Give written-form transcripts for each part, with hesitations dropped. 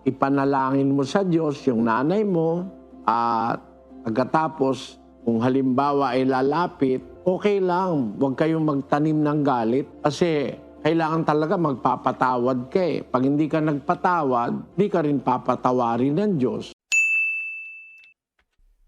ipanalangin mo sa Diyos yung nanay mo at pagkatapos kung halimbawa ay lalapit, okay lang, huwag kayong magtanim ng galit kasi kailangan talaga magpapatawad ka eh. Pag hindi ka nagpatawad, di ka rin papatawarin ng Diyos.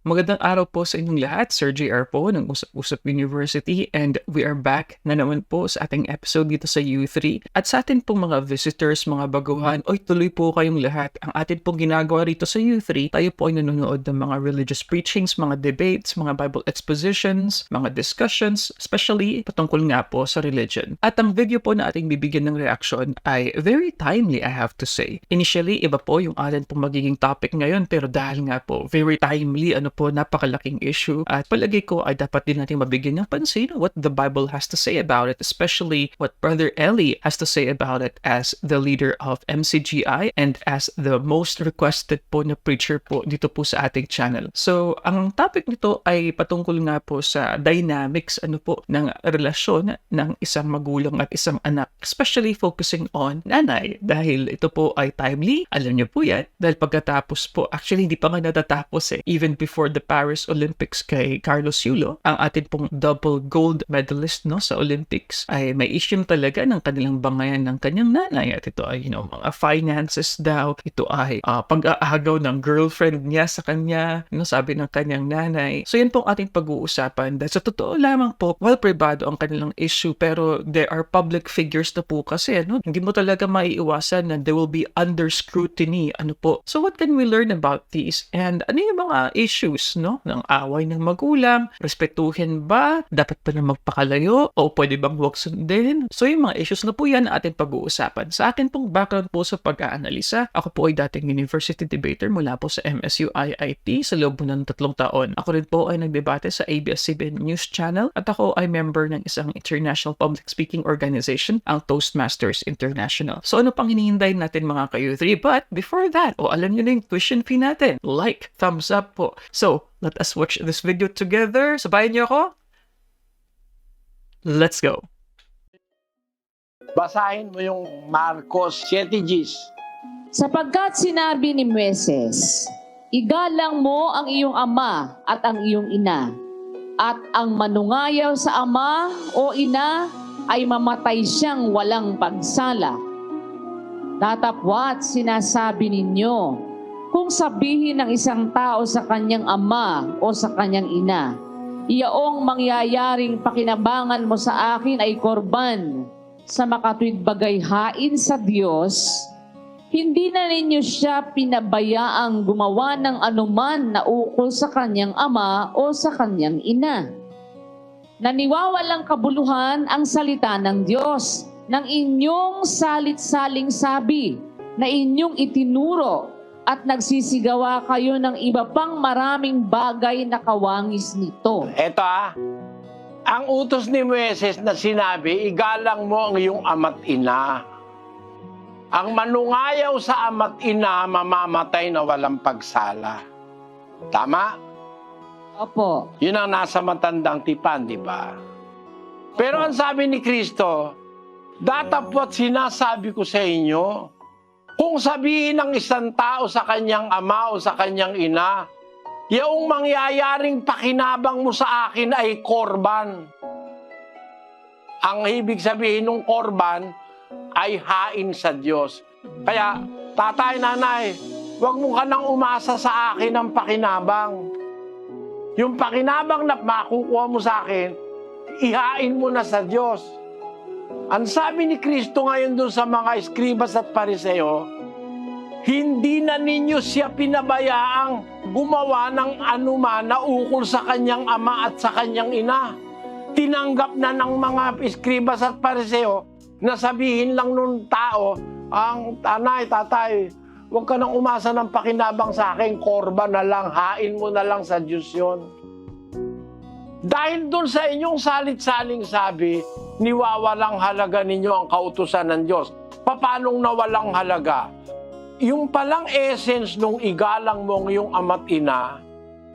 Magandang araw po sa inyong lahat. Sir JR po ng Usap-Usap University, and we are back na naman po sa ating episode dito sa U3. At sa atin pong mga visitors, mga baguhan, tuloy po kayong lahat. Ang atin pong ginagawa rito sa U3, tayo po ay nanonood ng mga religious preachings, mga debates, mga Bible expositions, mga discussions, especially patungkol nga po sa religion. At ang video po na ating bibigyan ng reaction ay very timely, I have to say. Initially, iba po yung atin pong magiging topic ngayon, pero dahil nga po very timely, po napakalaking issue at palagay ko ay dapat din natin mabigyan ng pansin what the Bible has to say about it, especially what Brother Eli has to say about it as the leader of MCGI and as the most requested po na preacher po dito po sa ating channel. So, ang topic nito ay patungkol nga po sa dynamics ng relasyon ng isang magulang at isang anak, especially focusing on nanay dahil ito po ay timely, alam niyo po yan, dahil pagkatapos po, actually hindi pa nga natatapos even before the Paris Olympics kay Carlos Yulo, ang atin pong double gold medalist sa Olympics, ay may issue talaga ng kanilang bangayan ng kanyang nanay. At ito ay, mga finances daw. Ito ay pag-aagaw ng girlfriend niya sa kanya, sabi ng kanyang nanay. So yan pong ating pag-uusapan. Dahil sa totoo lamang po, while privado ang kanilang issue, pero there are public figures na po kasi, hindi mo talaga maiiwasan na they will be under scrutiny, So what can we learn about these? And ano yung mga issues, ng away ng magulang? Respetuhin ba? Dapat pa na magpakalayo? O pwede bang huwag sundin? So yung mga issues na po yan ating pag-uusapan. Sa akin pong background po sa pag-aanalisa, ako po ay dating university debater mula po sa MSU IIT sa loob ng 3 taon. Ako rin po ay nagdebate sa ABS-CBN News Channel at ako ay member ng isang international public speaking organization, ang Toastmasters International. So ano pang hinihintay natin mga ka-U3? But before that, alam nyo na yung tuition fee natin. Like, thumbs up po. So, let us watch this video together. Sabayan niyo ako? Let's go. Basahin mo yung Marcos 7:10. Sapagkat sinabi ni Moises, igalang mo ang iyong ama at ang iyong ina, at ang manungayaw sa ama o ina ay mamatay siyang walang pagsala. Datapwat sinasabi ninyo, kung sabihin ng isang tao sa kanyang ama o sa kanyang ina, iyaong mangyayaring pakinabangan mo sa akin ay korban sa makatuwid bagay hain sa Diyos, hindi na ninyo siya pinabayaang gumawa ng anuman na ukol sa kanyang ama o sa kanyang ina. Naniwawalang kabuluhan ang salita ng Diyos ng inyong salit-saling sabi na inyong itinuro at nagsisigawa kayo ng iba pang maraming bagay na kawangis nito. Eto ang utos ni Moises na sinabi, igalang mo ang iyong ama't ina. Ang manungayaw sa ama't ina, mamamatay na walang pagsala. Tama? Opo. Yun ang nasa matandang tipan, di ba? Pero ang sabi ni Kristo, datapwat sinasabi ko sa inyo, kung sabihin ng isang tao sa kanyang ama o sa kanyang ina, yung mangyayaring pakinabang mo sa akin ay korban. Ang ibig sabihin ng korban ay hain sa Diyos. Kaya, tatay, nanay, huwag mo ka nang umasa sa akin ng pakinabang. Yung pakinabang na makukuha mo sa akin, ihain mo na sa Diyos. Ang sabi ni Kristo ngayon doon sa mga eskribas at pariseo, hindi na ninyo siya pinabayaang gumawa ng anuman na ukol sa kanyang ama at sa kanyang ina. Tinanggap na ng mga eskribas at pariseo na sabihin lang nung tao, ang tanay, tatay, huwag ka nang umasa ng pakinabang sa akin, korban na lang, hain mo na lang sa Diyos yun. Dahil doon sa inyong salit-saling sabi, niwawalang halaga ninyo ang kautusan ng Diyos. Paanong nawalang halaga? Yung palang essence nung igalang mo ang iyong ama't ina,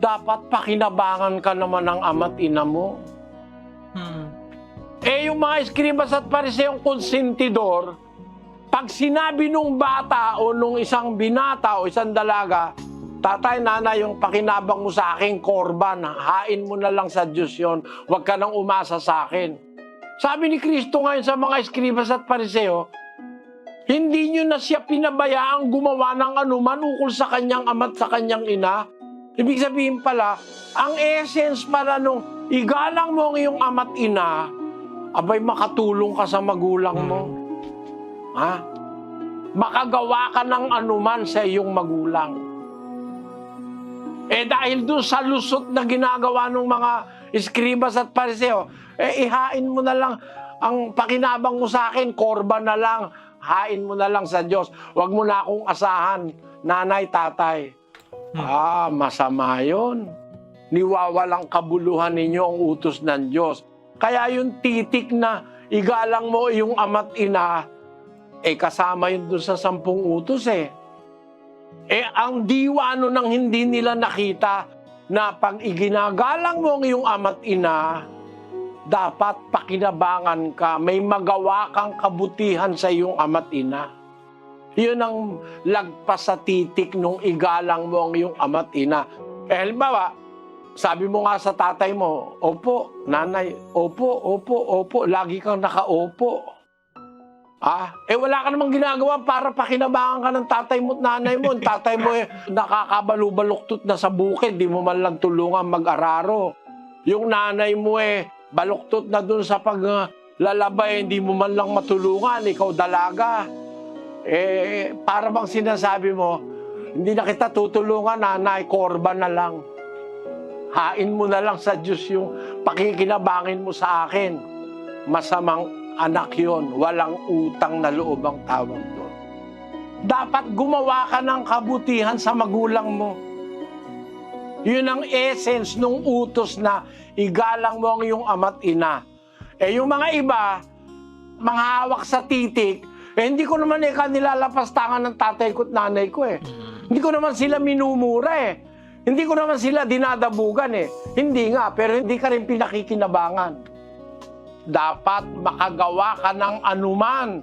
dapat pakinabangan ka naman ng ama't ina mo. Yung mga eskribas at pariseong konsentidor, Pag sinabi nung bata o nung isang binata o isang dalaga, tatay, nanay, yung pakinabang mo sa akin, korban, hain mo na lang sa Diyos yon. Huwag ka nang umasa sa akin. Sabi ni Kristo ngayon sa mga eskribas at pariseo, hindi nyo na siya pinabayaang gumawa ng anuman ukol sa kanyang ama at sa kanyang ina. Ibig sabihin pala, ang essence pala nung igalang mo ang iyong ama at ina, abay makatulong ka sa magulang mo. Ha? Makagawa ka ng anuman sa iyong magulang. Dahil doon sa lusot na ginagawa ng mga eskribas at pariseo, ihain mo na lang ang pakinabang mo sa akin, korban na lang, hain mo na lang sa Diyos. Huwag mo na akong asahan, nanay, tatay. Masama yun. Niwawalang kabuluhan ninyo ang utos ng Diyos. Kaya yung titik na igalang mo yung ama't ina, kasama yun doon sa 10 utos ang diwa nang hindi nila nakita na pag iginagalang mo ang iyong ama't ina, dapat pakinabangan ka, may magawa kang kabutihan sa iyong ama't ina. Yun ang lagpas sa titik nung igalang mo ang iyong ama't ina. Halimbawa, sabi mo nga sa tatay mo, opo, nanay, opo, lagi kang naka-opo. Wala ka namang ginagawa para pakinabangan ka ng tatay mo at nanay mo. Ang tatay mo nakakabalubaluktot na sa bukid, di mo man lang tulungan mag-araro. Yung nanay mo baluktot na dun sa paglalabay, hindi mo man lang matulungan, ikaw dalaga. Para bang sinasabi mo, hindi na kita tutulungan, nanay, korban na lang. Hain mo na lang sa Diyos yung pakikinabangin mo sa akin. Masamang anak yon, walang utang na loob ang tawag doon. Dapat gumawa ka ng kabutihan sa magulang mo. Yun ang essence nung utos na igalang mo ang iyong ama't ina. Yung mga iba, mga hawak sa titik, hindi ko naman nilalapastangan ng tatay ko at nanay ko Hindi ko naman sila minumura Hindi ko naman sila dinadabugan Hindi nga, pero hindi ka rin pinakikinabangan. Dapat makagawa ka ng anuman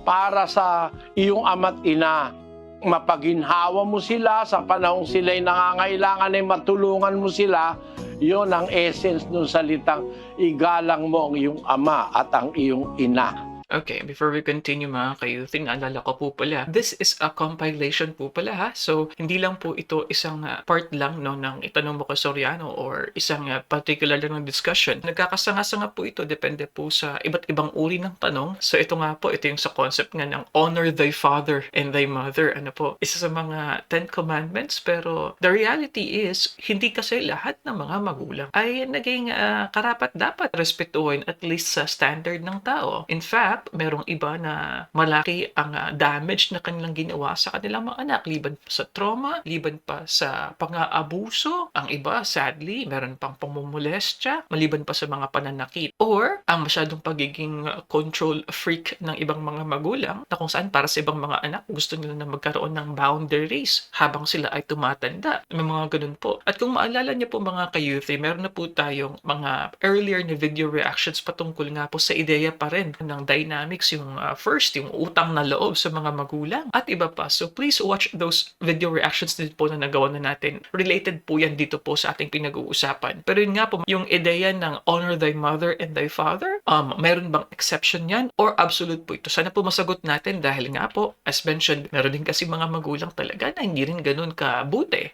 para sa iyong ama't ina. Mapaginhawa mo sila sa panahong sila'y nangangailangan matulungan mo sila. Yon ang essence ng salitang igalang mo ang iyong ama at ang iyong ina. Okay, before we continue mga ka-youth, naalala ko po pala, this is a compilation po pala ha. So, hindi lang po ito isang part lang ng Itanong Mo Kay Soriano or isang particular lang ng discussion. Nagkakasanga-sanga po ito, depende po sa iba't ibang uri ng tanong. So, ito nga po, ito yung sa concept nga ng honor thy father and thy mother. Isa sa mga 10 commandments, pero the reality is, hindi kasi lahat ng mga magulang ay naging karapat-dapat respetuhin at least sa standard ng tao. In fact, merong iba na malaki ang damage na kanilang ginawa sa kanilang mga anak, liban pa sa trauma, liban pa sa pang-aabuso. Ang iba, sadly, meron pang pamumulestya, maliban pa sa mga pananakit. Or, ang masyadong pagiging control freak ng ibang mga magulang na kung saan para sa ibang mga anak, gusto nila na magkaroon ng boundaries habang sila ay tumatanda. May mga ganun po. At kung maalala niyo po mga ka-youth, meron na po tayong mga earlier na video reactions patungkol nga po sa ideya pa rin ng dynamics, yung first, yung utang na loob sa mga magulang at iba pa. So please watch those video reactions din po na nagawa na natin. Related po yan dito po sa ating pinag-uusapan. Pero yun nga po, yung ideya ng honor thy mother and thy father, meron bang exception yan or absolute po ito? Sana po masagot natin dahil nga po, as mentioned, meron din kasi mga magulang talaga na hindi rin ganun kabuti.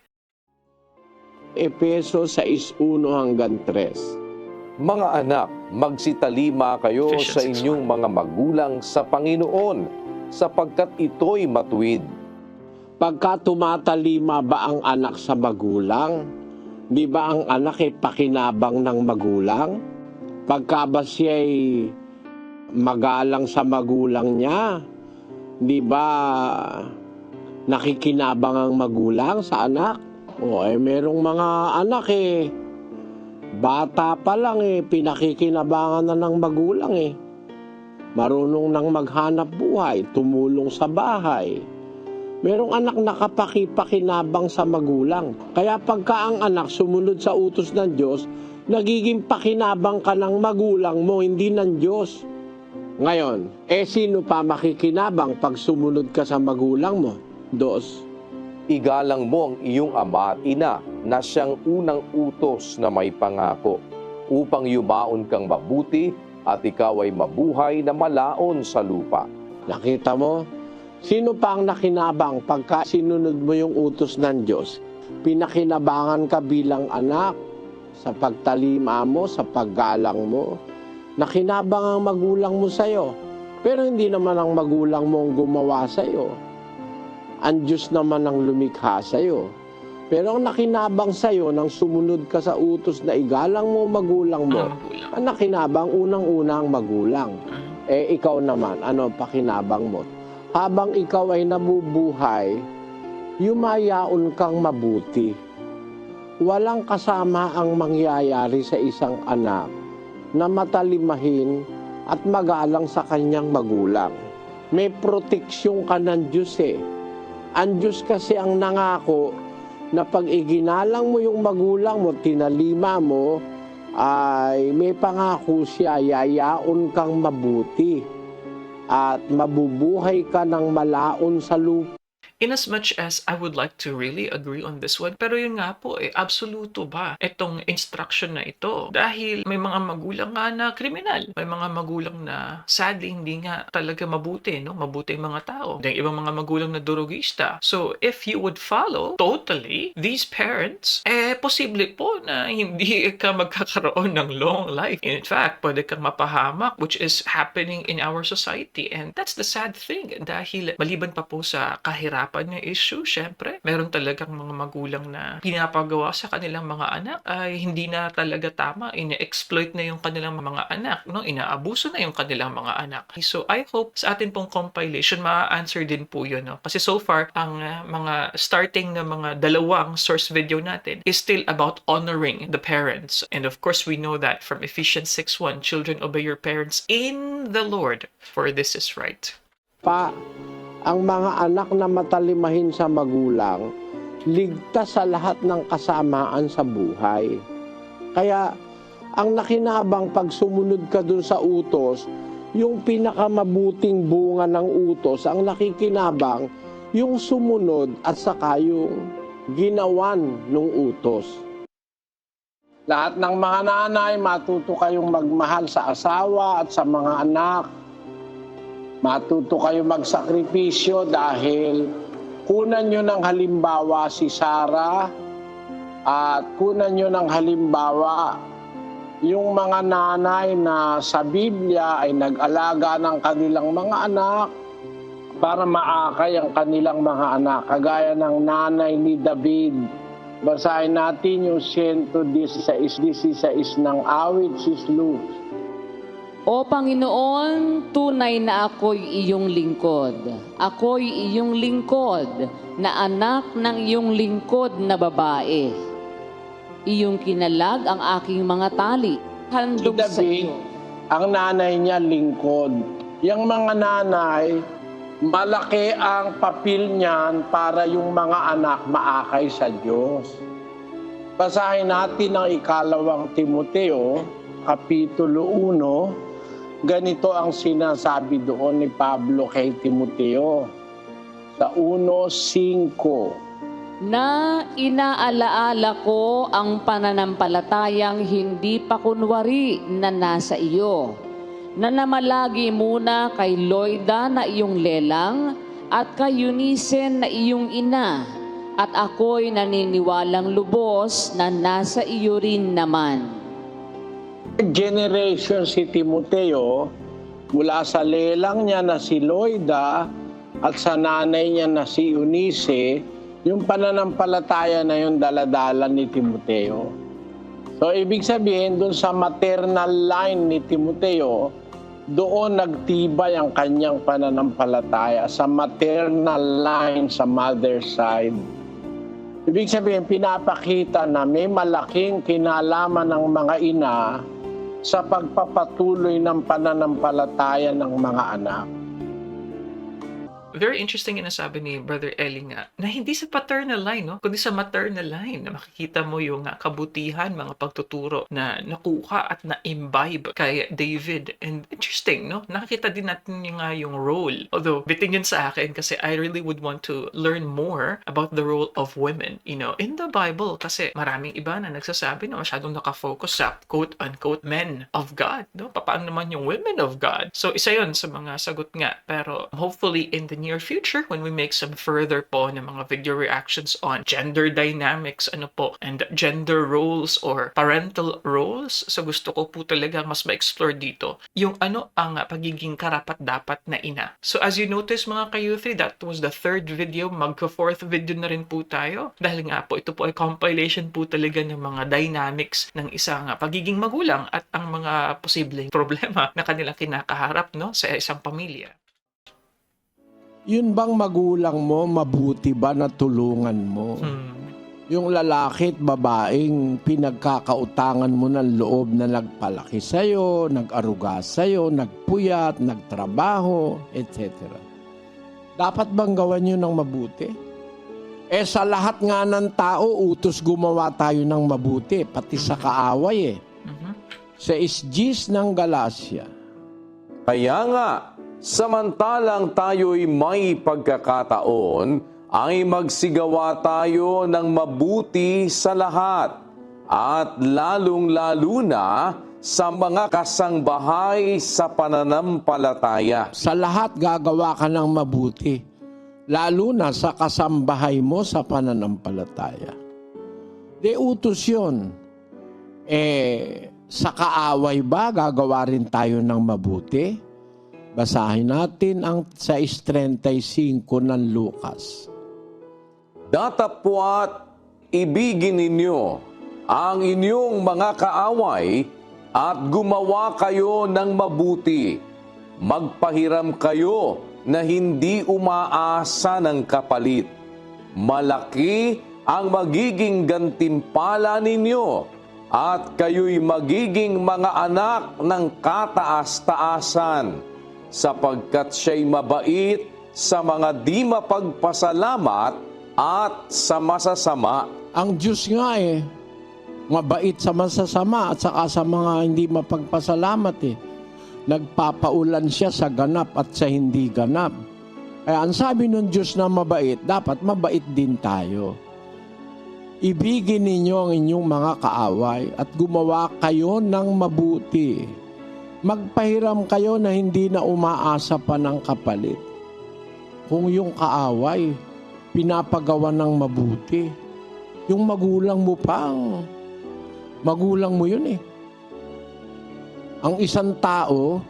Efeso 6:1-3. Mga anak, magsitalima kayo Ephesians sa inyong mga magulang sa Panginoon, sapagkat ito'y matuwid. Pagka tumatalima ba ang anak sa magulang? Di ba ang anak ay pakinabang ng magulang? Pagka ba siya'y magalang sa magulang niya? Di ba nakikinabang ang magulang sa anak? Merong mga anak bata pa lang pinakikinabangan na ng magulang Marunong nang maghanap buhay, tumulong sa bahay. Merong anak nakapakipakinabang sa magulang. Kaya pagka ang anak sumunod sa utos ng Diyos, nagiging pakinabang ka ng magulang mo, hindi ng Diyos. Ngayon, sino pa makikinabang pag sumunod ka sa magulang mo? 2. Igalang mo ang iyong ama at ina na siyang unang utos na may pangako, upang yumaon kang mabuti at ikaw ay mabuhay na malaon sa lupa. Nakita mo? Sino pa ang nakinabang pagka sinunod mo yung utos ng Diyos? Pinakinabangan ka bilang anak sa pagtalima mo, sa paggalang mo. Nakinabang ang magulang mo sa'yo. Pero hindi naman ang magulang mo ang gumawa sa'yo. Ang Diyos naman ang lumikha sa'yo. Pero ang nakinabang sa'yo nang sumunod ka sa utos na igalang mo magulang mo, ang nakinabang unang-unang magulang. Ikaw naman, ano ang pakinabang mo? Habang ikaw ay nabubuhay, yumayaon kang mabuti. Walang kasama ang mangyayari sa isang anak na matalimahin at magalang sa kanyang magulang. May proteksyon ka ng Diyos eh. Ang Diyos kasi ang nangako na pag iginalang mo yung magulang mo, tinalima mo, ay may pangako siya, yayaon kang mabuti at mabubuhay ka ng malaon sa lupa. In as much as I would like to really agree on this one, pero yun nga po, absoluto ba itong instruction na ito? Dahil may mga magulang nga na kriminal, may mga magulang na sadly hindi nga talaga mabuti, no? Mabuti yung mga tao. Yung ibang mga magulang na durugista. So if you would follow totally these parents, posible po na hindi ka magkakaroon ng long life. In fact, pwede kang mapahamak, which is happening in our society. And that's the sad thing. Dahil maliban pa po sa kahirapan na issue, syempre, meron talagang mga magulang na pinapagawa sa kanilang mga anak ay hindi na talaga tama, ina-exploit na yung kanilang mga anak, no? Inaabuso na yung kanilang mga anak. So I hope sa atin pong compilation ma-answer din po yun, no? Kasi so far, ang mga starting na mga dalawang source video natin is still about honoring the parents. And of course, we know that from Ephesians 6:1, children obey your parents in the Lord, for this is right. Ang mga anak na matalimahin sa magulang, ligtas sa lahat ng kasamaan sa buhay. Kaya, ang nakinabang pag sumunod ka dun sa utos, yung pinakamabuting bunga ng utos, ang nakikinabang, yung sumunod at saka yung ginawan ng utos. Lahat ng mga nanay, matuto kayong magmahal sa asawa at sa mga anak. Matuto kayo magsakripisyo dahil kunan nyo ng halimbawa si Sarah at kunan nyo ng halimbawa yung mga nanay na sa Biblia ay nag-alaga ng kanilang mga anak para maakay ang kanilang mga anak. Kagaya ng nanay ni David. Basahin natin yung 116 ng awit, Sis Luz. O Panginoon, tunay na ako'y iyong lingkod. Ako'y iyong lingkod na anak ng iyong lingkod na babae. Iyong kinalag ang aking mga tali. Handog sa David, iyo. ang nanay niya lingkod. Yung mga nanay, malaki ang papel niyan para yung mga anak maakay sa Diyos. Basahin natin ang 2 Timoteo, Kapitulo 1. Ganito ang sinasabi doon ni Pablo kay Timoteo sa 1:5. Na inaalaala ko ang pananampalatayang hindi pa kunwari na nasa iyo, na namalagi muna kay Loida na iyong lelang at kay Eunice na iyong ina, at ako'y naniniwalang lubos na nasa iyo rin naman. Generation si Timoteo mula sa lelang niya na si Loida at sa nanay niya na si Eunice, yung pananampalataya na yung daladala ni Timoteo. So ibig sabihin, doon sa maternal line ni Timoteo, doon nagtibay ang kanyang pananampalataya sa maternal line sa mother's side. Ibig sabihin, pinapakita na may malaking kinalaman ng mga ina sa pagpapatuloy ng pananampalataya ng mga anak. Very interesting yung nasabi ni Brother Eli nga, na hindi sa paternal line, no? Kundi sa maternal line, na makikita mo yung kabutihan, mga pagtuturo na nakuha at na-imbibe kay David. And interesting, no? Nakikita din natin yung role. Although, bitin yun sa akin kasi I really would want to learn more about the role of women, in the Bible. Kasi maraming iba na nagsasabi na masyadong nakafocus sa quote-unquote men of God, no? Paano naman yung women of God? So, isa yun sa mga sagot nga. Pero hopefully in the near future, when we make some further po ng mga video reactions on gender dynamics, and gender roles or parental roles, so gusto ko po talaga mas ma-explore dito yung ang pagiging karapat-dapat na ina. So as you notice mga ka-youth, that was the third video, magka-fourth video na rin po tayo. Dahil nga po, ito po ay compilation po talaga ng mga dynamics ng isang pagiging magulang at ang mga posibleng problema na kanilang kinakaharap, no, sa isang pamilya. Yun bang magulang mo, mabuti ba na tulungan mo? Yung lalaki at babaeng pinagkakautangan mo ng loob na nagpalaki sa'yo, nag-aruga sa'yo, nagpuyat, nagtrabaho, etc. Dapat bang gawan nyo ng mabuti? Sa lahat nga ng tao, utos gumawa tayo ng mabuti, pati sa kaaway Sa isgis ng Galacia. Kaya nga, samantalang tayo'y may pagkakataon, ay magsigawa tayo ng mabuti sa lahat at lalong-lalo na sa mga kasangbahay sa pananampalataya. Sa lahat gagawa ka ng mabuti, lalo na sa kasambahay mo sa pananampalataya. De utos yun. Sa kaaway ba gagawa rin tayo ng mabuti? Basahin natin ang 6:35 ng Lucas. Datapwat ibigin ninyo ang inyong mga kaaway at gumawa kayo ng mabuti. Magpahiram kayo na hindi umaasa ng kapalit. Malaki ang magiging gantimpala ninyo at kayo'y magiging mga anak ng kataas-taasan sapagkat siya'y mabait sa mga di mapagpasalamat at sa masasama. Ang Diyos nga mabait sa masasama at saka sa mga hindi mapagpasalamat Nagpapaulan siya sa ganap at sa hindi ganap. Kaya ang sabi ng Diyos na mabait, dapat mabait din tayo. Ibigin ninyo ang inyong mga kaaway at gumawa kayo ng mabuti. Magpahiram kayo na hindi na umaasa pa ng kapalit. Kung yung kaaway, pinapagawa ng mabuti. Yung magulang mo pang, magulang mo yun Ang isang tao,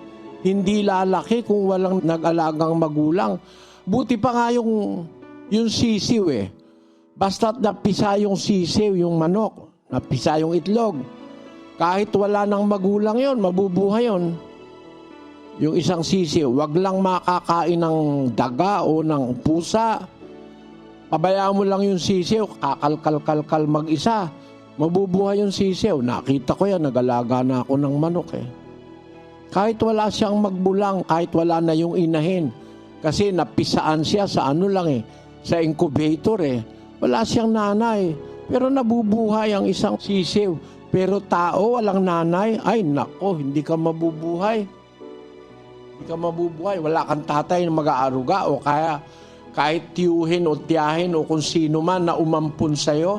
hindi lalaki kung walang nag-alagang magulang. Buti pa nga yung sisiw Basta't napisa yung sisiw, yung manok, napisa yung itlog. Kahit wala ng magulang yon, mabubuhay yon. Yung isang sisiw, wag lang makakain ng daga o ng pusa. Pabayaan mo lang yung sisiw, kakalkal-kalkal mag-isa. Mabubuhay yung sisiw. Nakita ko yan, nag-alaga na ako ng manok Kahit wala siyang magbulang, kahit wala na yung inahin. Kasi napisaan siya sa sa incubator Wala siyang nanay. Pero nabubuhay ang isang sisiw. Pero tao, walang nanay, ay nako, hindi ka mabubuhay. Hindi ka mabubuhay. Wala kang tatay na mag-aaruga o kaya kahit tiyuhin o tiyahin o kung sino man na umampun sa'yo,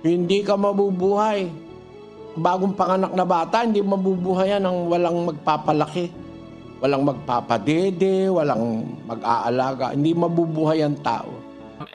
hindi ka mabubuhay. Bagong panganak na bata, hindi mabubuhay yan ng walang magpapalaki. Walang magpapadede, walang mag-aalaga. Hindi mabubuhay ang tao.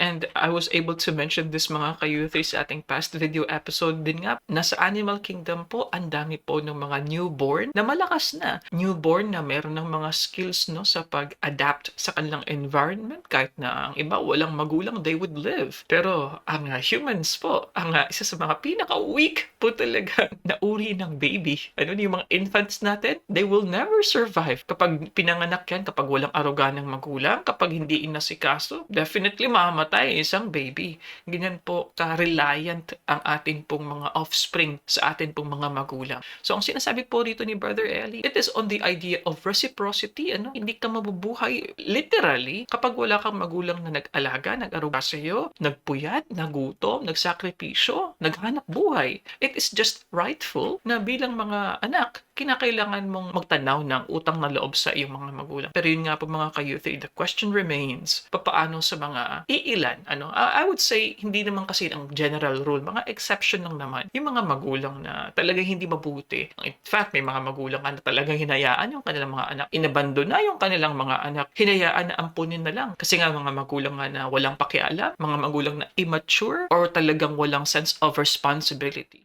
And I was able to mention this mga ka-youth sa ating past video episode din nga. Nasa Animal Kingdom po, ang dami po ng mga newborn na malakas na. Newborn na meron ng mga skills sa pag-adapt sa kanilang environment. Kahit na ang iba, walang magulang, they would live. Pero ang humans po, ang isa sa mga pinaka-weak po talaga na uri ng baby. Yung mga infants natin, they will never survive. Kapag pinanganak yan, kapag walang aruga ng magulang, kapag hindi inasikaso, definitely mamamatay isang baby. Ganyan po ka-reliant ang atin pong mga offspring sa atin pong mga magulang. So, ang sinasabi po rito ni Brother Eli, it is on the idea of reciprocity. Hindi ka mabubuhay literally kapag wala kang magulang na nag-alaga, nag-aruga sa iyo, nagpuyat, nagutom, nagsakripisyo, naghanap buhay. It is just rightful na bilang mga anak, kinakailangan mong magtanaw ng utang na loob sa iyong mga magulang. Pero yun nga po mga ka-youth, the question remains, papaano sa mga iilan? I would say, hindi naman kasi ang general rule, mga exception lang naman. Yung mga magulang na talagang hindi mabuti. In fact, may mga magulang na talagang hinayaan yung kanilang mga anak. Inabandona yung kanilang mga anak. Hinayaan na ampunin na lang. Kasi nga mga magulang nga na walang pakialam, mga magulang na immature, or talagang walang sense of responsibility.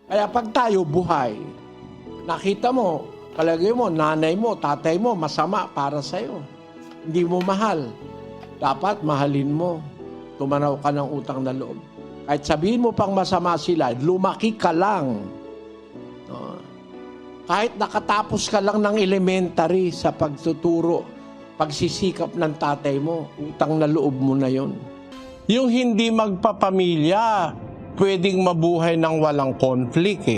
Kaya pag tayo buhay, nakita mo, palagay mo, nanay mo, tatay mo, masama para sa'yo. Hindi mo mahal. Dapat mahalin mo. Tumanaw ka ng utang na loob. Kahit sabihin mo pang masama sila, lumaki ka lang. No? Kahit nakatapos ka lang ng elementary sa pagtuturo, pagsisikap ng tatay mo, utang na loob mo na yon. Yung hindi magpapamilya, pwedeng mabuhay ng walang conflict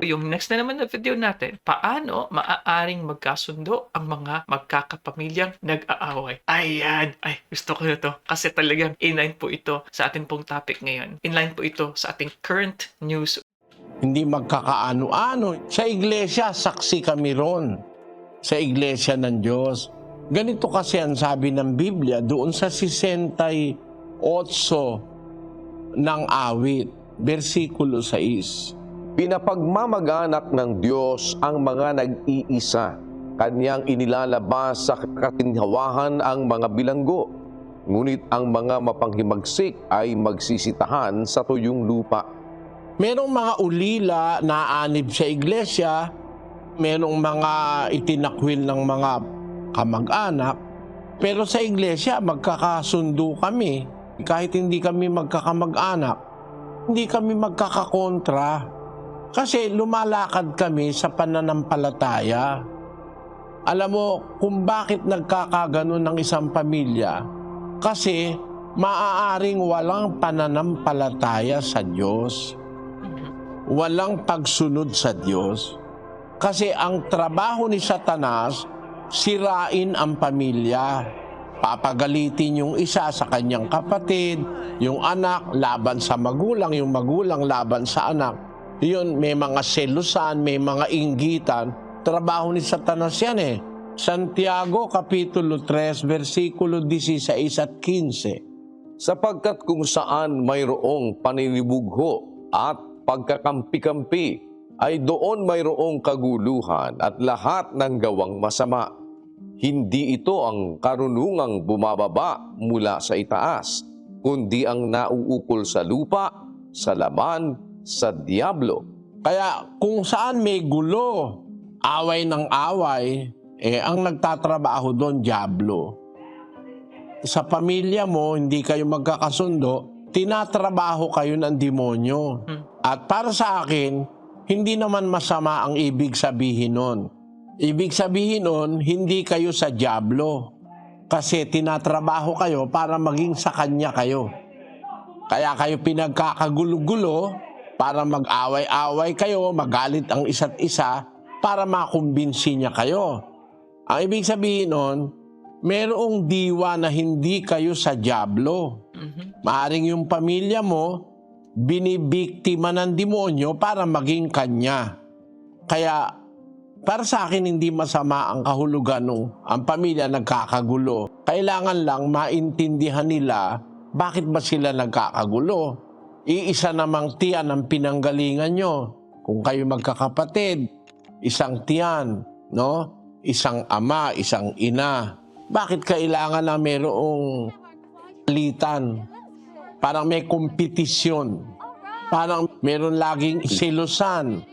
Yung next na naman na video natin, paano maaaring magkasundo ang mga magkakapamilyang nag-aaway. Ayan! Ay, gusto ko na to. Kasi talagang inline po ito sa ating pong topic ngayon. Inline po ito sa ating current news. Hindi magkakaano-ano. Sa iglesia, saksi kami ron. Sa iglesia ng Diyos. Ganito kasi ang sabi ng Biblia doon sa 68 ng awit, versikulo 6. Pinapagmamag-anak ng Diyos ang mga nag-iisa. Kanyang inilalabas sa katinhawahan ang mga bilanggo. Ngunit ang mga mapanghimagsik ay magsisitahan sa tuyong lupa. Merong mga ulila na anib sa iglesia, merong mga itinakwil ng mga kamag-anak, pero sa iglesia magkakasundo kami. Kahit hindi kami magkakamag-anak, hindi kami magkakakontra. Kasi lumalakad kami sa pananampalataya. Alam mo kung bakit nagkakaganon ng isang pamilya? Kasi maaaring walang pananampalataya sa Diyos. Walang pagsunod sa Diyos. Kasi ang trabaho ni Satanas, sirain ang pamilya. Papagalitin yung isa sa kanyang kapatid, yung anak laban sa magulang, yung magulang laban sa anak. Yun, may mga selusan, may mga inggitan. Trabaho ni Satanas yan Santiago, Kapitulo 3, versikulo 16 at 15. Sapagkat kung saan mayroong paninibugho at pagkakampi-kampi, ay doon mayroong kaguluhan at lahat ng gawang masama. Hindi ito ang karunungang bumababa mula sa itaas, kundi ang nauukol sa lupa, sa laman, sa diablo. Kaya kung saan may gulo, away ng away, ang nagtatrabaho doon, diablo. Sa pamilya mo, hindi kayo magkakasundo, tinatrabaho kayo ng demonyo. At para sa akin, hindi naman masama ang ibig sabihin nun. Ibig sabihin nun, hindi kayo sa diablo. Kasi tinatrabaho kayo para maging sa kanya kayo. Kaya kayo pinagkakagulo-gulo, para mag-away-away kayo, magalit ang isa't isa, para makumbinsi niya kayo. Ang ibig sabihin nun, merong diwa na hindi kayo sa diablo. Maaring yung pamilya mo, binibiktima ng demonyo para maging kanya. Kaya, para sa akin, hindi masama ang kahulugan nung ang pamilya nagkakagulo. Kailangan lang maintindihan nila bakit ba sila nagkakagulo. Iisa namang tiyan ang pinanggalingan nyo. Kung kayo magkakapatid, isang tiyan, no? Isang ama, isang ina. Bakit kailangan na mayroong litan? Parang may kompetisyon. Parang meron laging selusan.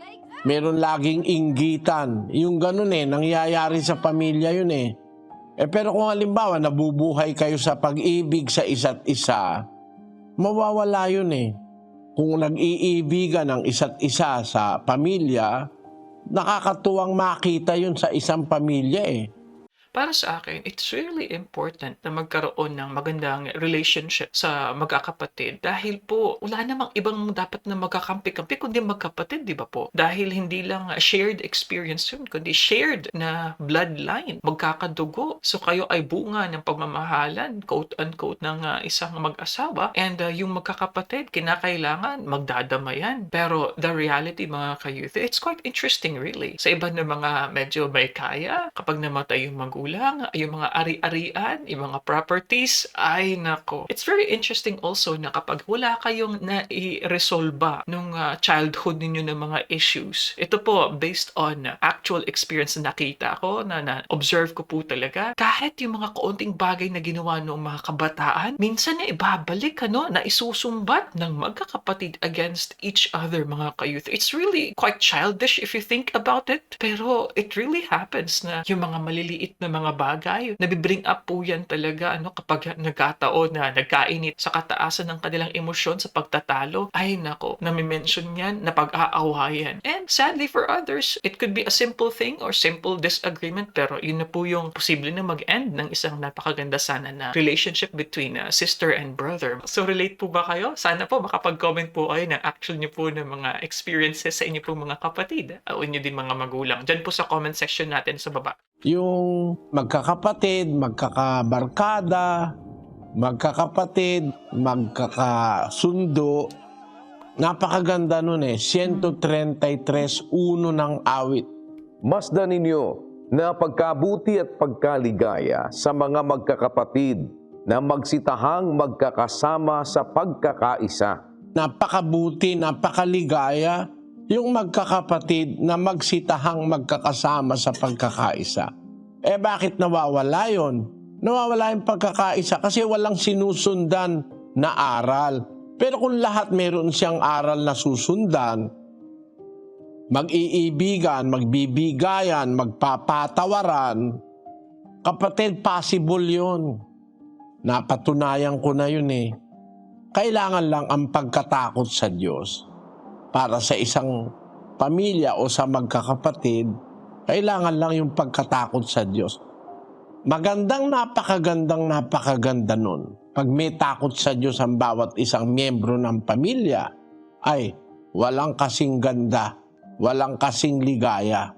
Meron laging inggitan. Yung ganun nangyayari sa pamilya yun pero kung halimbawa nabubuhay kayo sa pag-ibig sa isa't isa, mawawala yun Kung nag-iibigan ng isa't isa sa pamilya, nakakatuwang makita yun sa isang pamilya Para sa akin, it's really important na magkaroon ng magandang relationship sa magkakapatid dahil po wala namang ibang dapat na magkakampi-kampi kundi magkapatid, di ba po? Dahil hindi lang shared experience yun, kundi shared na bloodline, magkakadugo. So kayo ay bunga ng pagmamahalan, quote-unquote, ng isang mag-asawa, and yung magkakapatid, kinakailangan magdadamayan. Pero the reality, mga ka-youth, it's quite interesting really. Sa iba na mga medyo may kaya, kapag namatay yung magulang, yung mga ari-arian, yung mga properties, ay nako. It's very interesting also na kapag wala kayong nai-resolba nung childhood ninyo ng mga issues. Ito po, based on actual experience na nakita ko, na observe ko po talaga, kahit yung mga kaunting bagay na ginawa ng mga kabataan, minsan na ibabalik, na isusumbat ng magkakapatid against each other, mga ka-youth. It's really quite childish if you think about it, pero it really happens na yung mga maliliit na mga bagay, nabibring up po yan talaga kapag nagkataon na nagkainit sa kataasan ng kanilang emosyon sa pagtatalo. Ay nako, nami-mention yan na pag-aawayan. And sadly for others, it could be a simple thing or simple disagreement, pero yun na po yung posible na mag-end ng isang napakaganda sana na relationship between sister and brother. So relate po ba kayo? Sana po makapag-comment po kayo ng actual nyo po ng mga experiences sa inyo po mga kapatid o inyo din mga magulang. Diyan po sa comment section natin sa baba. Yung magkakapatid, magkakabarkada, magkakapatid, magkakasundo, napakaganda nun 133:1 ng awit. Masdan ninyo na pagkabuti at pagkaligaya sa mga magkakapatid na magsitahang magkakasama sa pagkakaisa. Napakabuti, napakaligaya yung magkakapatid na magsitahang magkakasama sa pagkakaisa. Bakit nawawala yon? Nawawala yung pagkakaisa kasi walang sinusundan na aral. Pero kung lahat meron siyang aral na susundan, mag-iibigan, magbibigayan, magpapatawaran, kapatid, possible yun. Napatunayan ko na yun Kailangan lang ang pagkatakot sa Diyos. Para sa isang pamilya o sa magkakapatid, kailangan lang yung pagkatakot sa Diyos. Napakaganda nun. Pag may takot sa Diyos ang bawat isang miyembro ng pamilya, ay walang kasing ganda, walang kasing ligaya.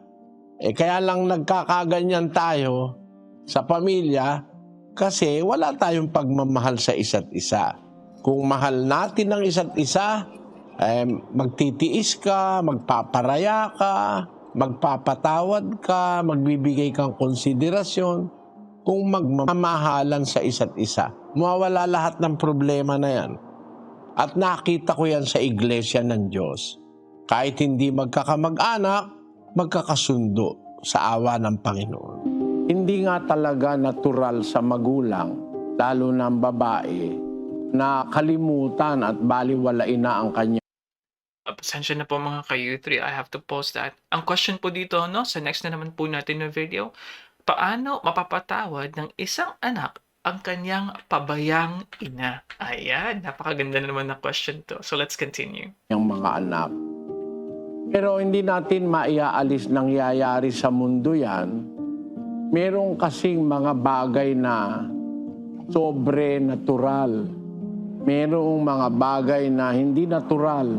Kaya lang nagkakaganyan tayo sa pamilya kasi wala tayong pagmamahal sa isa't isa. Kung mahal natin ang isa't isa, magtitiis ka, magpaparaya ka, magpapatawad ka, magbibigay kang konsiderasyon. Kung magmamahalan sa isa't isa, mawawala lahat ng problema na yan. At nakita ko yan sa iglesia ng Diyos. Kahit hindi magkakamag-anak, magkakasundo sa awa ng Panginoon. Hindi nga talaga natural sa magulang, lalo ng babae, na kalimutan at baliwalain na ang kanya. Pasensya na po mga ka-youth, I have to post that. Ang question po dito, sa next na naman po natin na video, paano mapapatawad ng isang anak ang kanyang pabayang ina? Ayan, napakaganda na naman na question to. So let's continue. Yung mga anak. Pero hindi natin maiaalis nangyayari sa mundo yan. Merong kasing mga bagay na sobre-natural. Merong mga bagay na hindi natural.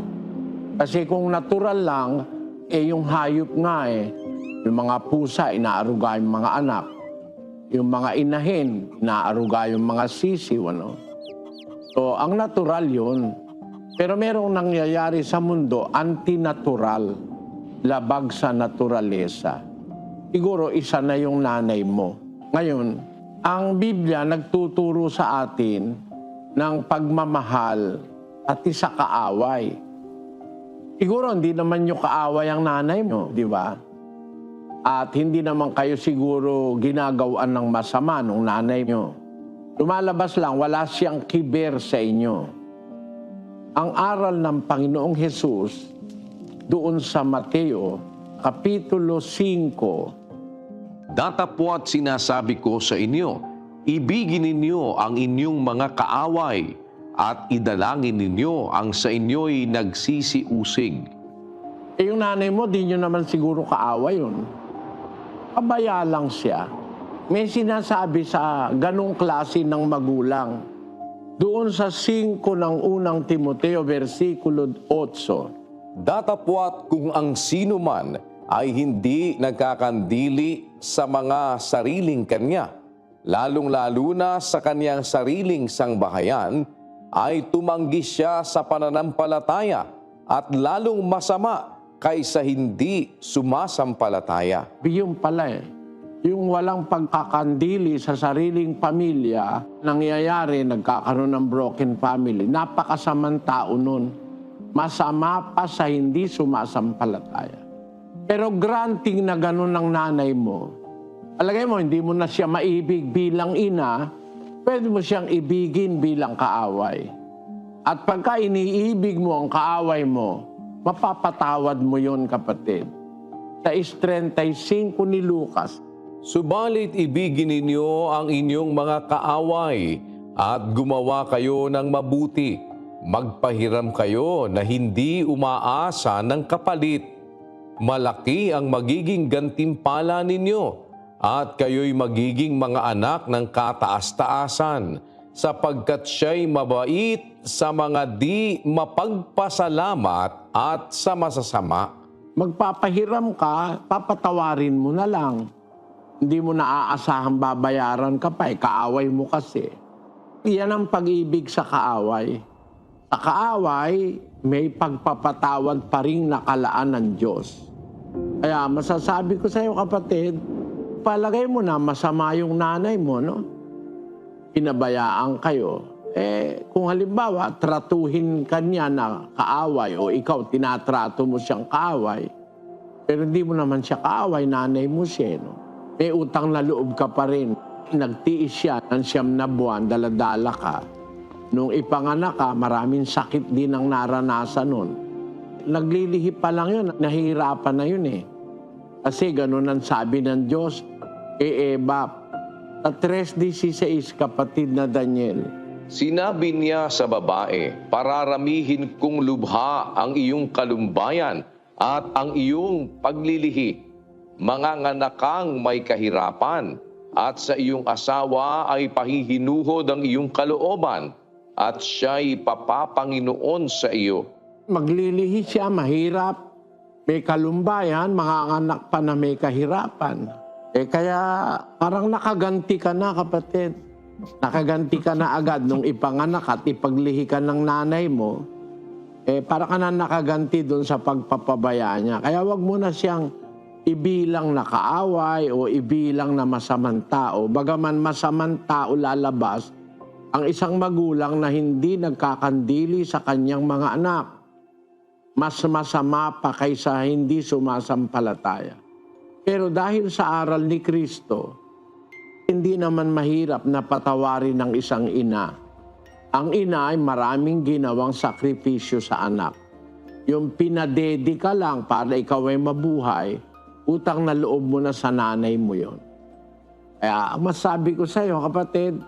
Kasi kung natural lang, yung hayop nga yung mga pusa, inaaruga yung mga anak. Yung mga inahin, inaaruga yung mga sisiw, So, ang natural yun. Pero merong nangyayari sa mundo, antinatural, labag sa naturalesa. Siguro, isa na yung nanay mo. Ngayon, ang Biblia nagtuturo sa atin ng pagmamahal at isa kaaway. Siguro, hindi naman yung kaaway ang nanay mo, di ba? At hindi naman kayo siguro ginagawaan ng masama ng nanay nyo. Lumalabas lang, wala siyang kiber sa inyo. Ang aral ng Panginoong Hesus doon sa Mateo, Kapitulo 5. Datapwat sinasabi ko sa inyo, ibigin ninyo ang inyong mga kaaway at idalangin ninyo ang sa inyo'y nagsisiusig. Yung nanay mo, di nyo naman siguro kaaway yun. Pabaya lang siya. May sinasabi sa ganong klase ng magulang. Doon sa 5 ng unang Timoteo, versikulo 8. Datapwat kung ang sino man ay hindi nagkakandili sa mga sariling kanya, lalong-lalo na sa kanyang sariling sangbahayan, ay tumanggi siya sa pananampalataya at lalong masama kaysa hindi sumasampalataya. Yung pala yung walang pagkakandili sa sariling pamilya, nangyayari, nagkakaroon ng broken family. Napakasamang tao nun. Masama pa sa hindi sumasampalataya. Pero granting na ganun ng nanay mo, alagay mo, hindi mo na siya maibig bilang ina, pwede mo siyang ibigin bilang kaaway. At pagka iniibig mo ang kaaway mo, mapapatawad mo yon, kapatid. Sa 35 ni Lucas, Subalit ibigin ninyo ang inyong mga kaaway at gumawa kayo ng mabuti. Magpahiram kayo na hindi umaasa ng kapalit. Malaki ang magiging gantimpala ninyo at kayo'y magiging mga anak ng kataas-taasan sapagkat siya'y mabait sa mga di mapagpasalamat at sa masasama. magpapahiram ka, papatawarin mo na lang. Hindi mo naaasahang babayaran ka pa, kaaway mo kasi. Yan ang pag-ibig sa kaaway. Sa kaaway, may pagpapatawad pa rin nakalaan ng Diyos. Kaya masasabi ko sa iyo, kapatid, palagay mo na masama yung nanay mo, no? Pinabayaan kayo. Kung halimbawa, tratuhin kanya na kaaway o ikaw tinatrato mo siyang kaaway, pero hindi mo naman siya kaaway, nanay mo siya, no? May utang na loob ka pa rin. Nagtiis siya ng 9 na buwan, daladala ka. Nung ipanganak ka, maraming sakit din ang naranasan nun. Naglilihi pa lang yun, nahihirapan na yun eh. Kasi ganun ang sabi ng Diyos, Eva, sa 3:16, kapatid na Daniel, Sinabi niya sa babae, pararamihin kong lubha ang iyong kalumbayan at ang iyong paglilihi. Manganganakang may kahirapan at sa iyong asawa ay pahihinuhod ang iyong kalooban at siya'y papapanginoon sa iyo. maglilihi siya, mahirap, may kalumbayan, mga anak pa na may kahirapan. Kaya parang nakaganti ka na, kapatid. Nakaganti ka na agad nung ipanganak at ipaglihi ka ng nanay mo. Para ka na nakaganti doon sa pagpapabayaan niya. Kaya wag mo na siyang ibilang na kaaway o ibilang na masamang tao. Bagaman masamang tao lalabas ang isang magulang na hindi nagkakandili sa kanyang mga anak. Mas masama pa kaysa hindi sumasampalataya. Pero dahil sa aral ni Kristo, hindi naman mahirap na patawarin ng isang ina. Ang ina ay maraming ginawang sakripisyo sa anak. Yung pinadedika lang para ikaw ay mabuhay, utang na loob mo na sa nanay mo yon. Kaya masabi ko sa iyo, kapatid,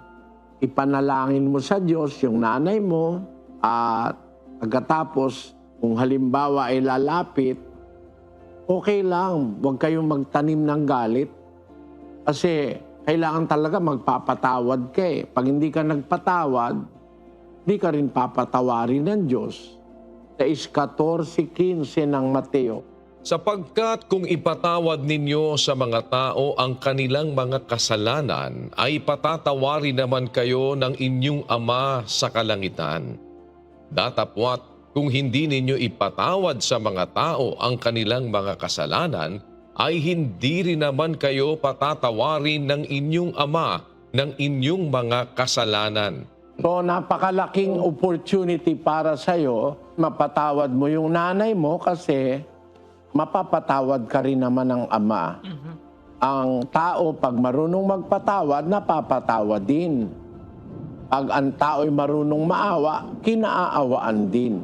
ipanalangin mo sa Diyos yung nanay mo at pagkatapos, kung halimbawa ay lalapit, okay lang, huwag kayong magtanim ng galit. Kasi kailangan talaga magpapatawad ka eh. Pag hindi ka nagpatawad, hindi ka rin papatawarin ng Diyos. Sa 14:15 ng Mateo, Sapagkat kung ipatawad ninyo sa mga tao ang kanilang mga kasalanan, ay patatawarin naman kayo ng inyong Ama sa kalangitan. Datapwat, kung hindi ninyo ipatawad sa mga tao ang kanilang mga kasalanan, ay hindi rin naman kayo patatawarin ng inyong Ama ng inyong mga kasalanan. so napakalaking opportunity para sa'yo, mapatawad mo yung nanay mo kasi mapapatawad ka rin naman ng Ama. Ang tao, pag marunong magpatawad, napapatawad din. Pag ang tao'y marunong maawa, kinaaawaan din.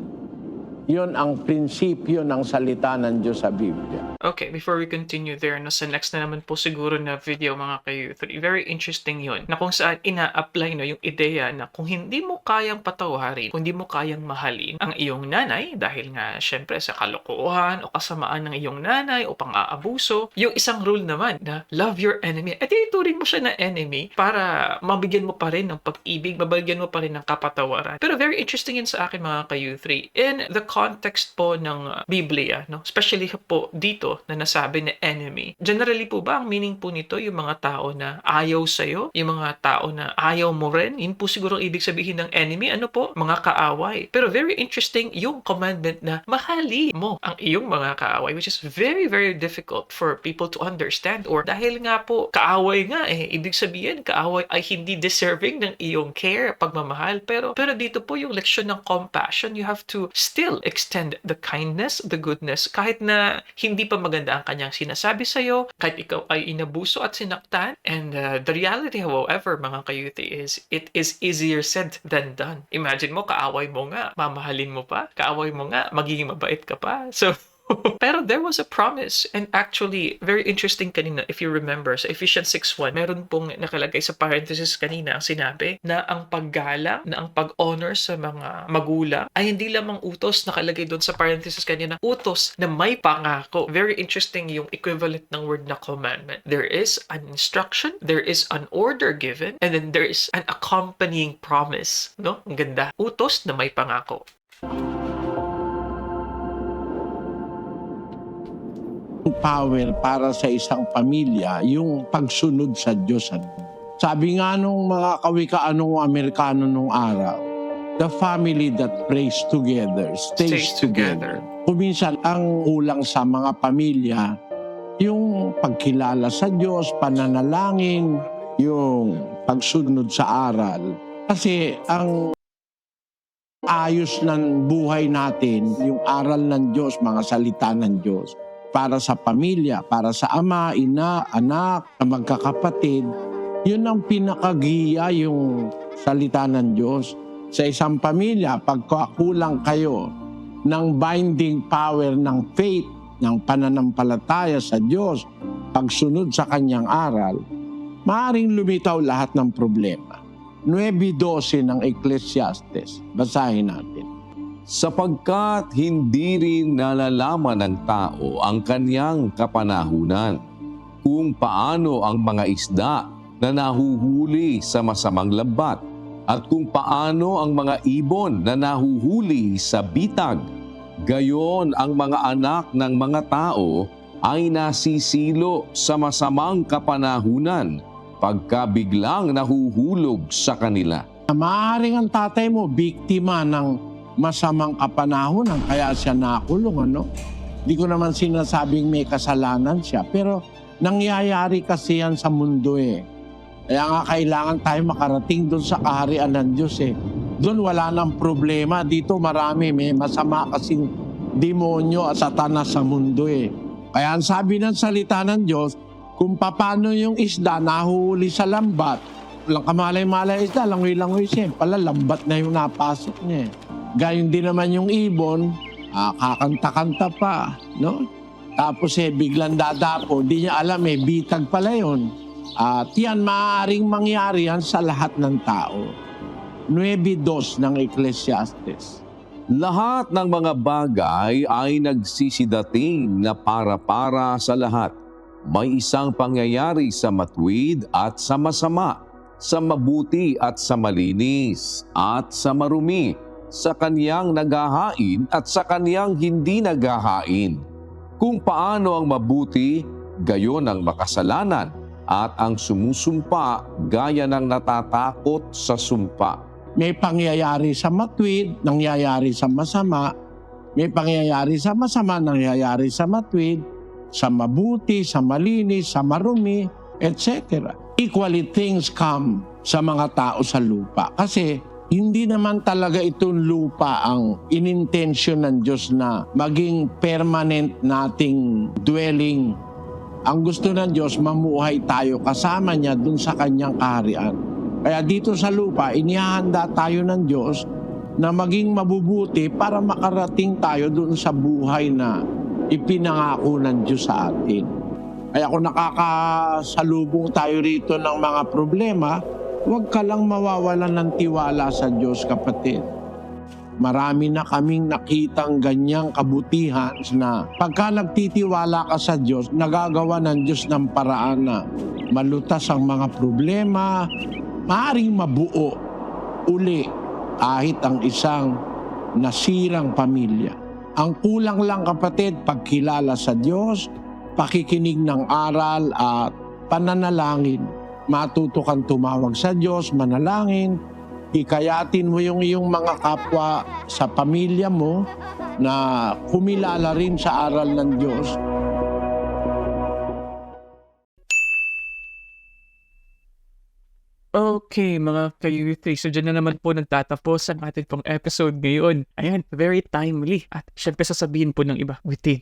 Yun ang prinsipyo ng salita ng Diyos sa Biblia. Okay, before we continue there, no, sa next na naman po siguro na video mga ka-youth, very interesting yun, na kung saan ina-apply no, yung ideya na kung hindi mo kayang patawarin, kung hindi mo kayang mahalin ang iyong nanay, dahil nga syempre sa kalokohan o kasamaan ng iyong nanay o pang-aabuso, yung isang rule naman na love your enemy, at ituring mo siya na enemy para mabigyan mo pa rin ng pag-ibig, mabigyan mo pa rin ng kapatawaran. Pero very interesting yun sa akin mga ka-youth, in the context po ng Biblia, no, especially po dito na nasabi na enemy. Generally po ba, ang meaning po nito, yung mga tao na ayaw sa'yo, yung mga tao na ayaw mo rin, yun po siguro ang ibig sabihin ng enemy, ano po? Mga kaaway. Pero very interesting yung commandment na mahali mo ang iyong mga kaaway, which is very, very difficult for people to understand. Or dahil nga po, kaaway nga ibig sabihin, kaaway ay hindi deserving ng iyong care, pagmamahal. Pero dito po yung leksyon ng compassion, you have to still extend the kindness, the goodness, kahit na hindi pa maganda ang kanyang sinasabi sa'yo, kahit ikaw ay inabuso at sinaktan. And the reality, however, mga ka-youth, is it is easier said than done. Imagine mo, kaaway mo nga, mamahalin mo pa, kaaway mo nga, magiging mabait ka pa. So, pero there was a promise, and actually, very interesting kanina, if you remember, sa Ephesians 6:1, meron pong nakalagay sa parenthesis kanina ang sinabi na ang paggalang, na ang pag-honor sa mga magulang ay hindi lamang utos, nakalagay doon sa parenthesis kanina, utos na may pangako. Very interesting yung equivalent ng word na commandment. There is an instruction, there is an order given, and then there is an accompanying promise. No? Ang ganda. Utos na may pangako. Power para sa isang pamilya, yung pagsunod sa Diyos. Sabi nga nung mga kawikaan nung Amerikano nung araw, the family that prays together stays together. Kuminsan ang kulang sa mga pamilya, yung pagkilala sa Diyos, pananalangin, yung pagsunod sa aral. Kasi ang ayos ng buhay natin, yung aral ng Diyos, mga salita ng Diyos, para sa pamilya, para sa ama, ina, anak, magkakapatid, yun ang pinakagiya, yung salita ng Diyos. Sa isang pamilya, pagkakulang kayo ng binding power ng faith, ng pananampalataya sa Diyos, pagsunod sa kanyang aral, maaaring lumitaw lahat ng problema. 9:12 ng Ecclesiastes. Basahin natin. Sapagkat hindi rin nalalaman ng tao ang kanyang kapanahunan, kung paano ang mga isda na nahuhuli sa masamang lambat, at kung paano ang mga ibon na nahuhuli sa bitag. Gayon ang mga anak ng mga tao ay nasisilo sa masamang kapanahunan, pagka biglang nahuhulog sa kanila. Maaaring ang tatay mo, biktima ng masamang kapanahunan, kaya siya nakulong, ano? Di ko naman sinasabing may kasalanan siya, pero nangyayari kasi yan sa mundo Kaya nga kailangan tayo makarating doon sa kaharian ng Diyos Doon wala nang problema. Dito marami, may masama kasing demonyo at satanas sa mundo Kaya ang sabi ng salita ng Diyos, kung paano yung isda nahuhuli sa lambat, lang kamalay-malay isda, langoy-langoy siya. Pala lambat na yung napasok niya Gayon din naman yung ibon, kakanta-kanta pa, no? Tapos biglang dadapo, hindi niya alam bitag pala yun. At yan, maaaring mangyari yan sa lahat ng tao. 9:2 ng Ecclesiastes. Lahat ng mga bagay ay nagsisidating na para-para sa lahat. May isang pangyayari sa matuwid at sa masama, sa mabuti at sa malinis, at sa marumi, sa kaniyang naghahain at sa kaniyang hindi naghahain. Kung paano ang mabuti, gayon ang makasalanan, at ang sumusumpa gaya ng natatakot sa sumpa. May pangyayari sa matuwid, nangyayari sa masama. May pangyayari sa masama, nangyayari sa matuwid, sa mabuti, sa malinis, sa marumi, etc. Equally things come sa mga tao sa lupa. Kasi hindi naman talaga itong lupa ang inintensyon ng Diyos na maging permanent nating dwelling. Ang gusto ng Diyos, mamuhay tayo kasama niya dun sa kanyang kaharian. Kaya dito sa lupa, inihahanda tayo ng Diyos na maging mabubuti para makarating tayo dun sa buhay na ipinangako ng Diyos sa atin. Kaya kung nakakasalubong tayo rito ng mga problema, huwag ka lang mawawalan ng tiwala sa Diyos, kapatid. Marami na kaming nakitang ganyang kabutihan na pagka nagtitiwala ka sa Diyos, nagagawa ng Diyos ng paraan na malutas ang mga problema, maaaring mabuo uli kahit ang isang nasirang pamilya. Ang kulang lang, kapatid, pagkilala sa Diyos, pakikinig ng aral at pananalangin. Matuto kang tumawag sa Diyos, manalangin, hikayatin mo yung iyong mga kapwa sa pamilya mo na kumilala rin sa aral ng Diyos. Okay, mga ka-youth, so dyan na naman po nagtatapos ang ating pong episode ngayon. Ayan, very timely. At syempre sasabihin po ng iba, within.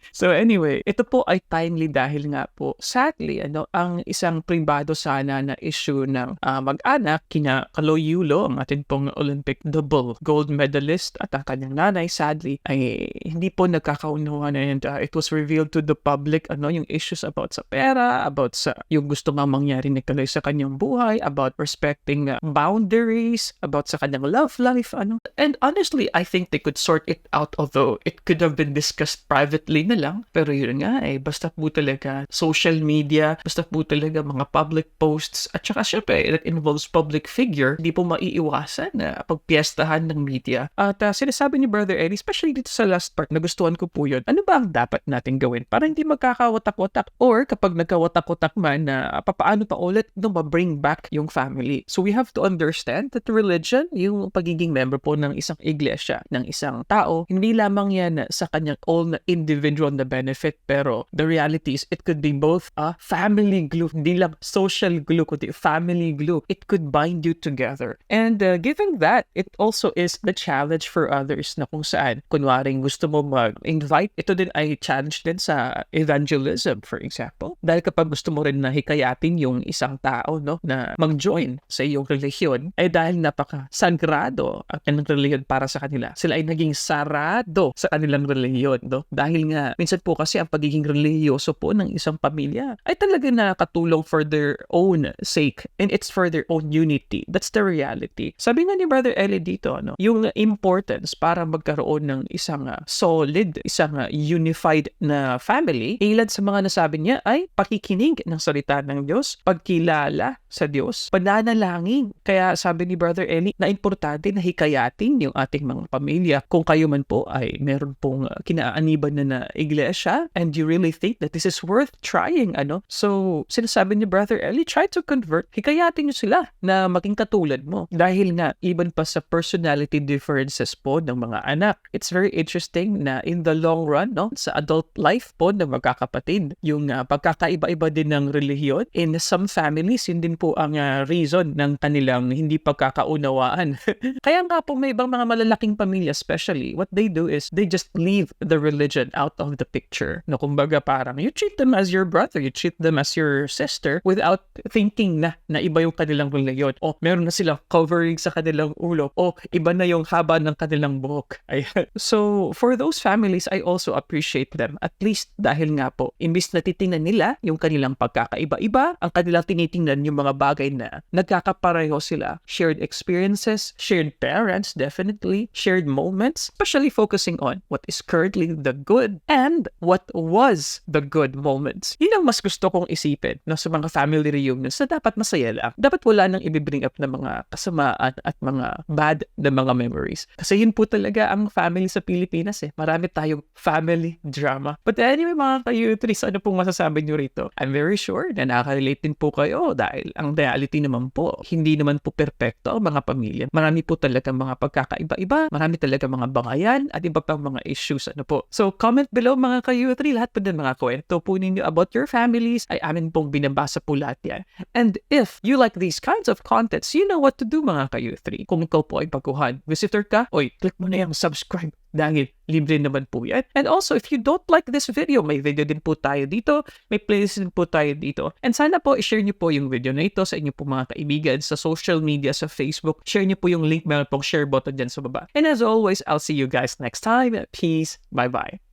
So anyway, ito po ay timely dahil nga po, sadly, ang isang pribado sana na issue ng mag-anak, kina Kaloy Yulo, ang ating pong Olympic double gold medalist at ang kanyang nanay, sadly, ay hindi po nagkakaunawan and it was revealed to the public, yung issues about sa pera, about sa yung gusto nga mangyari ni Kaloy sa kanyang buhay, about respecting boundaries, about sa kanyang love life, And honestly, I think they could sort it out, although it could have been discussed privately na lang. Pero yun nga basta po talaga social media, basta po talaga mga public posts, at saka syempre, that involves public figure, hindi po maiiwasan na pagpiestahan ng media. At sinasabi ni Brother Eddie, especially dito sa last part, nagustuhan ko po yun, ano ba ang dapat natin gawin para hindi magkakawatak-watak? Or kapag nagkawatak-watak man, papaano pa ulit ma-bring back yung family. So we have to understand that religion, yung pagiging member po ng isang iglesia, ng isang tao, hindi lamang yan sa kanyang own individual na benefit, pero the reality is it could be both a family glue, hindi lang social glue, kundi family glue. It could bind you together. And given that, it also is the challenge for others na kung saan, kunwaring gusto mo mag-invite, ito din ay challenge din sa evangelism, for example. Dahil kapag gusto mo rin na hikayatin yung isang tao, na mag-join sa iyong relihiyon, ay dahil napaka-sagrado ang kanilang relihiyon para sa kanila. Sila ay naging sarado sa kanilang relihiyon. Dahil nga, minsan po kasi ang pagiging relihiyoso po ng isang pamilya ay talaga nakatulong for their own sake and it's for their own unity. That's the reality. Sabi nga ni Brother Eli dito, yung importance para magkaroon ng isang solid, isang unified na family, ilan sa mga nasabi niya ay pakikinig ng salita ng Diyos, pagkilala sa Diyos, pananalangin. Kaya sabi ni Brother Eli na importante na hikayatin yung ating mga pamilya. Kung kayo man po ay meron pong kinaaniban na iglesia and you really think that this is worth trying, so sinasabi ni Brother Eli, try to convert. Hikayatin nyo sila na maging katulad mo. Dahil nga, even pa sa personality differences po ng mga anak, it's very interesting na in the long run, sa adult life po ng magkakapatid, yung pagkakaiba-iba din ng relihiyon, in some families, yun din po ang reason ng kanilang hindi pagkakaunawaan. Kaya nga po may ibang mga malalaking pamilya especially, what they do is they just leave the religion out of the picture. Kumbaga parang you treat them as your brother, you treat them as your sister without thinking na iba yung kanilang religion. O meron na silang covering sa kanilang ulo. O iba na yung haba ng kanilang buhok. Ayan. So for those families, I also appreciate them. At least dahil nga po, imbis na titingnan nila yung kanilang pagkakaiba-iba, ang kanilang tinitingnan yung mga bagay na nagkakapareho sila. Shared experiences, shared parents, definitely, shared moments, especially focusing on what is currently the good and what was the good moments. Yun ang mas gusto kong isipin sa mga family reunions na dapat masaya lang. Dapat wala nang i-bring up na mga kasamaan at mga bad na mga memories. Kasi yun po talaga ang family sa Pilipinas Marami tayong family drama. But anyway, mga ka-youthries, ano pong masasabi nyo rito? I'm very sure na nakaka-relate din po kayo dahil ang reality naman po, hindi naman po perfecto ang mga pamilya. Marami po talaga mga pagkakaiba-iba, marami talaga mga bangayan at iba pang mga issues. So comment below mga ka-youthry, lahat po din mga kwento po ninyo about your families ay amin pong binabasa po lahat yan. And if you like these kinds of contents, you know what to do mga ka-youthry. Kung ikaw po ay baguhan, visitor ka, click mo na yung subscribe dahil libre naman po yan. And also, if you don't like this video, may video din po tayo dito, may playlist din po tayo dito. And sana po, i-share nyo po yung video na ito sa inyo po mga kaibigan sa social media, sa Facebook. Share nyo po yung link, meron pong share button dyan sa baba. And as always, I'll see you guys next time. Peace. Bye-bye.